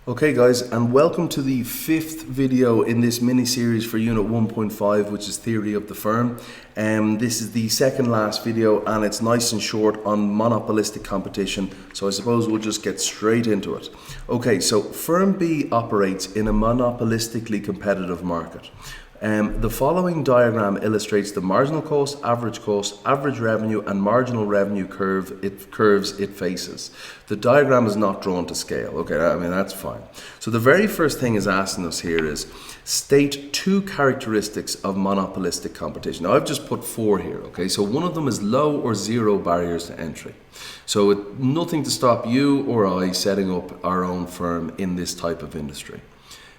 Okay guys, and welcome to the fifth video in this mini-series for Unit 1.5, which is Theory of the Firm. This is the second last video and it's nice and short on monopolistic competition, so I suppose we'll just get straight into it. Okay, so Firm B operates in a monopolistically competitive market. The following diagram illustrates the marginal cost, average revenue, and marginal revenue curves it faces. The diagram is not drawn to scale. Okay, I mean, that's fine. So the very first thing is asking us here is, state two characteristics of monopolistic competition. Now, I've just put four here, okay? So one of them is low or zero barriers to entry. So nothing to stop you or I setting up our own firm in this type of industry.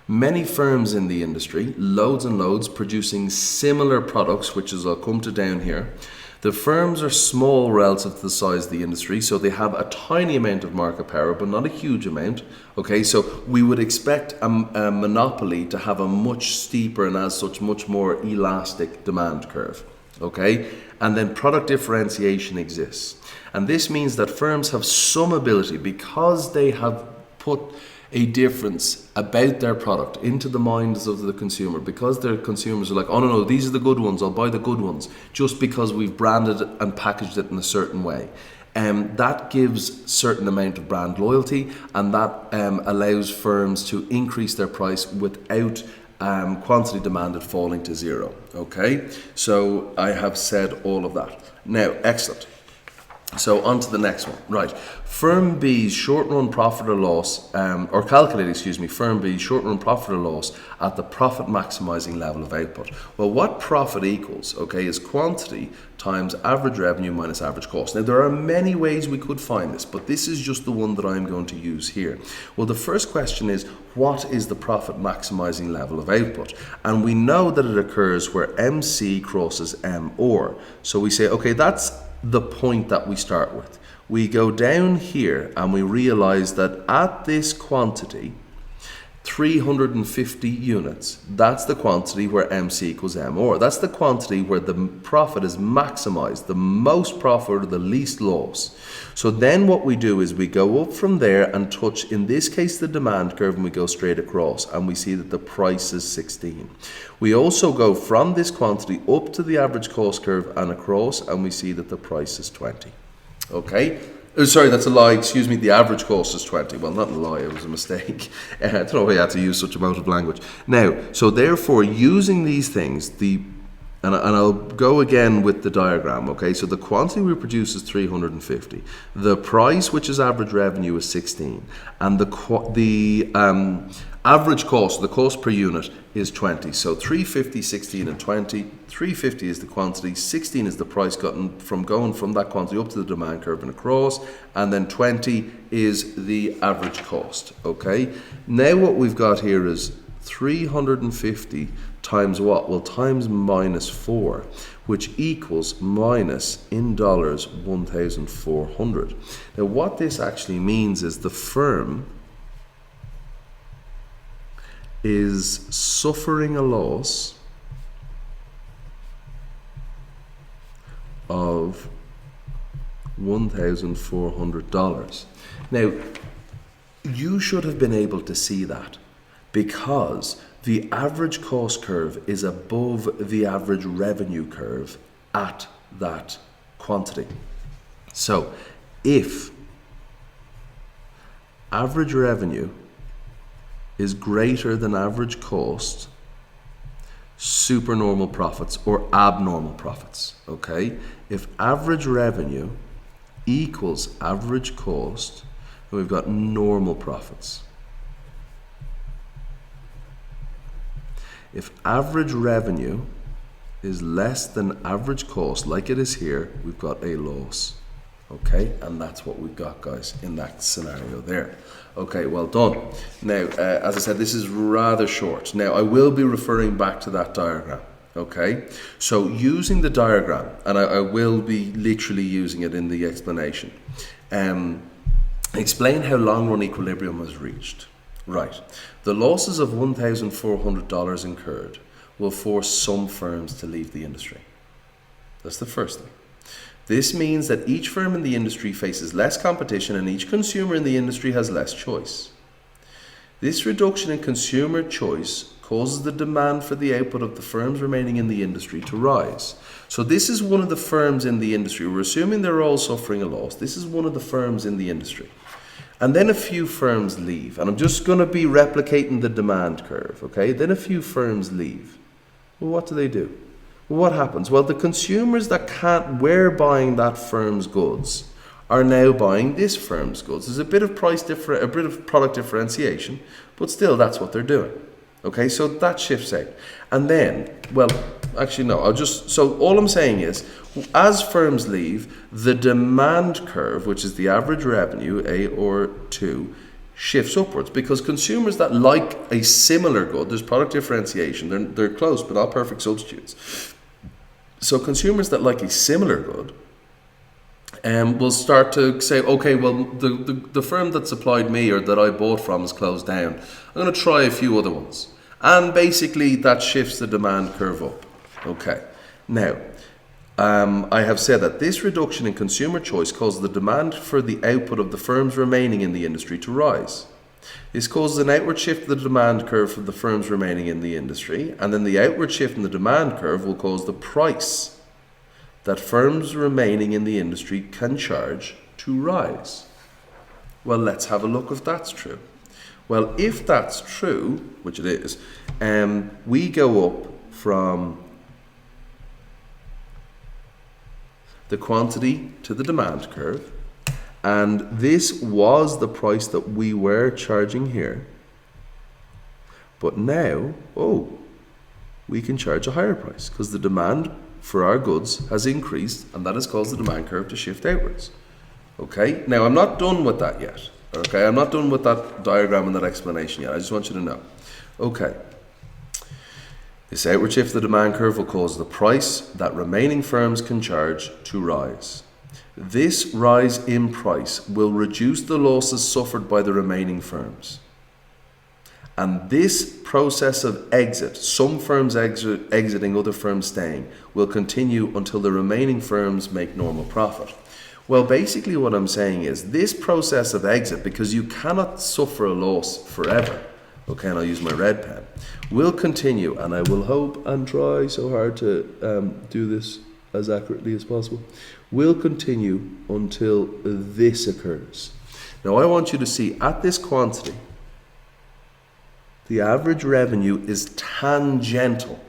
Many firms in the industry, loads and loads, producing similar products, which is I'll come to down here. The firms are small relative to the size of the industry, so they have a tiny amount of market power, but not a huge amount. Okay, so we would expect a monopoly to have a much steeper and as such much more elastic demand curve. Okay, and then product differentiation exists. And this means that firms have some ability, because they have put a difference about their product into the minds of the consumer, because their consumers are like, oh no, these are the good ones, I'll buy the good ones, just because we've branded it and packaged it in a certain way. That gives certain amount of brand loyalty, and that allows firms to increase their price without quantity demanded falling to zero. Okay, so I have said all of that. Now, excellent. So on to the next one. Right. Firm B's short-run profit or loss, Firm B's short-run profit or loss at the profit maximizing level of output. Well, what profit equals, okay, is quantity times average revenue minus average cost. Now, there are many ways we could find this, but this is just the one that I'm going to use here. Well, the first question is, what is the profit maximizing level of output? And we know that it occurs where MC crosses M or. So we say, okay, that's the point that we start with. We go down here and we realize that at this quantity, 350 units, that's the quantity where MC equals M or. That's the quantity where the profit is maximized, the most profit or the least loss. So then what we do is we go up from there and touch, in this case, the demand curve, and we go straight across and we see that the price is 16. We also go from this quantity up to the average cost curve and across, and we see that the price is 20. Okay? Sorry, that's a lie. Excuse me, the average cost is 20. Well, not a lie, it was a mistake. I don't know why I had to use such emotive language. Now, so therefore, using these things, and I'll go again with the diagram, okay? So the quantity we produce is 350. The price, which is average revenue, is 16. And the average cost, the cost per unit, is 20. So 350, 16, and 20. 350 is the quantity, 16 is the price gotten from going from that quantity up to the demand curve and across, and then 20 is the average cost, okay? Now what we've got here is 350 times what? Well, times minus 4, which equals minus, in dollars, 1,400. Now what this actually means is the firm is suffering a loss of $1,400. Now, you should have been able to see that because the average cost curve is above the average revenue curve at that quantity. So, if average revenue is greater than average cost, supernormal profits or abnormal profits, okay? If average revenue equals average cost, then we've got normal profits. If average revenue is less than average cost, like it is here, we've got a loss. Okay, and that's what we've got, guys, in that scenario there. Okay, well done. Now, as I said, this is rather short. Now, I will be referring back to that diagram. Okay, so using the diagram, and I will be literally using it in the explanation, explain how long-run equilibrium was reached. Right, the losses of $1,400 incurred will force some firms to leave the industry. That's the first thing. This means that each firm in the industry faces less competition and each consumer in the industry has less choice. This reduction in consumer choice causes the demand for the output of the firms remaining in the industry to rise. So this is one of the firms in the industry. We're assuming they're all suffering a loss. This is one of the firms in the industry. And then a few firms leave. And I'm just going to be replicating the demand curve, okay? Then a few firms leave. Well, what do? Well, what happens? Well, the consumers that were buying that firm's goods are now buying this firm's goods. There's a bit of a bit of product differentiation, but still that's what they're doing. Okay, so that shifts out. And then, well, actually no, so all I'm saying is, as firms leave, the demand curve, which is the average revenue, A or 2, shifts upwards, because consumers that like a similar good, there's product differentiation, they're close but not perfect substitutes. So consumers that like a similar good will start to say, okay, well, the firm that supplied me or that I bought from is closed down. I'm going to try a few other ones. And basically that shifts the demand curve up. Okay. Now, I have said that this reduction in consumer choice causes the demand for the output of the firms remaining in the industry to rise. This causes an outward shift of the demand curve for the firms remaining in the industry, and then the outward shift in the demand curve will cause the price that firms remaining in the industry can charge to rise. Well, let's have a look if that's true. Well, if that's true, which it is, we go up from the quantity to the demand curve, and this was the price that we were charging here, but now, we can charge a higher price because the demand for our goods has increased, and that has caused the demand curve to shift outwards. Okay, now I'm not done with that yet. Okay, I'm not done with that diagram and that explanation yet. I just want you to know. Okay, this outward shift of the demand curve will cause the price that remaining firms can charge to rise. This rise in price will reduce the losses suffered by the remaining firms. And this process of exit, some firms exiting, other firms staying, will continue until the remaining firms make normal profit. Well, basically what I'm saying is this process of exit, because you cannot suffer a loss forever, okay, and I'll use my red pen, will continue, and I will hope and try so hard to do this as accurately as possible, will continue until this occurs. Now I want you to see at this quantity, the average revenue is tangential.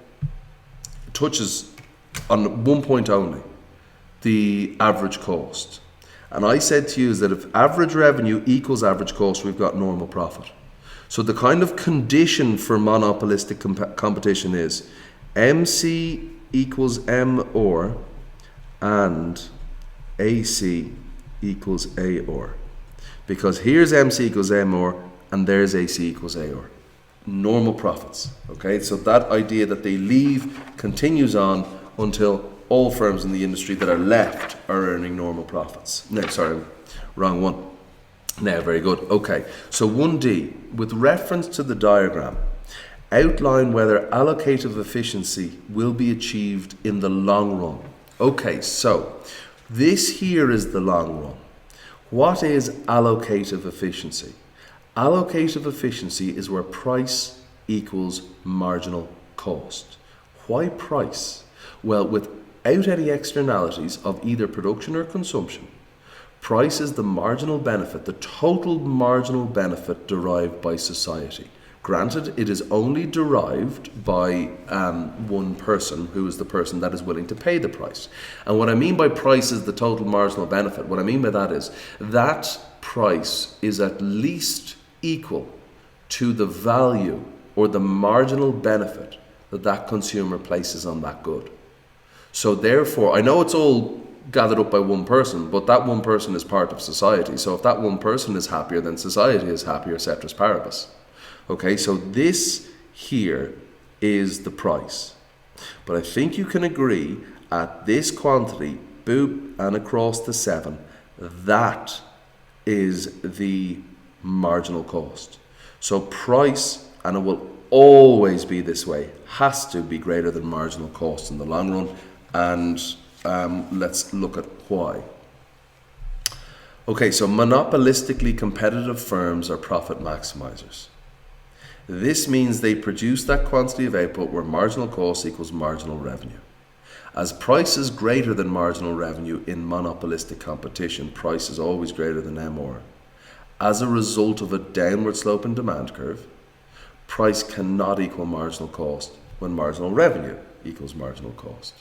It touches on one point only, the average cost. And I said to you is that if average revenue equals average cost, we've got normal profit. So the kind of condition for monopolistic competition is MC equals M or and AC equals A or. Because here's MC equals M or and there's AC equals A or. Normal profits. Okay, so that idea that they leave continues on until all firms in the industry that are left are earning normal profits. No, sorry, wrong one. Now, very good. Okay, so 1D, with reference to the diagram, outline whether allocative efficiency will be achieved in the long run. Okay, so this here is the long run. What is allocative efficiency? Allocative efficiency is where price equals marginal cost. Why price? Well, without any externalities of either production or consumption, price is the marginal benefit, the total marginal benefit derived by society. Granted, it is only derived by one person, who is the person that is willing to pay the price. And what I mean by price is the total marginal benefit. What I mean by that is that price is at least equal to the value or the marginal benefit that that consumer places on that good. So therefore, I know it's all gathered up by one person, but that one person is part of society. So if that one person is happier, then society is happier, ceteris paribus. Okay, so this here is the price. But I think you can agree at this quantity, boop, and across the 7, that is the marginal cost. So price, and it will always be this way, has to be greater than marginal cost in the long run. And let's look at why. Okay, so monopolistically competitive firms are profit maximizers. This means they produce that quantity of output where marginal cost equals marginal revenue. As price is greater than marginal revenue in monopolistic competition, price is always greater than MR. As a result of a downward sloping demand curve, price cannot equal marginal cost when marginal revenue equals marginal cost.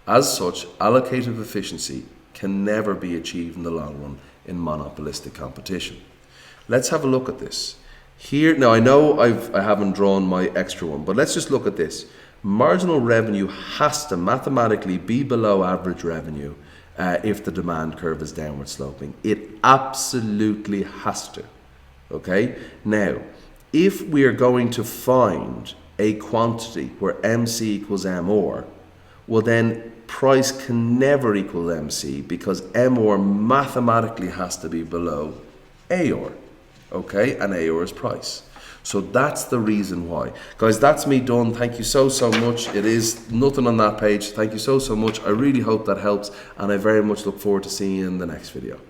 As such, allocative efficiency can never be achieved in the long run in monopolistic competition. Let's have a look at this. Here, now I know I haven't drawn my extra one, but let's just look at this. Marginal revenue has to mathematically be below average revenue if the demand curve is downward sloping. It absolutely has to. Okay? Now, if we are going to find a quantity where MC equals MR, well then price can never equal MC because MR mathematically has to be below AR. Okay? And AR is price. So that's the reason why. Guys, that's me done. Thank you so much. It is nothing on that page. Thank you so much. I really hope that helps, and I very much look forward to seeing you in the next video.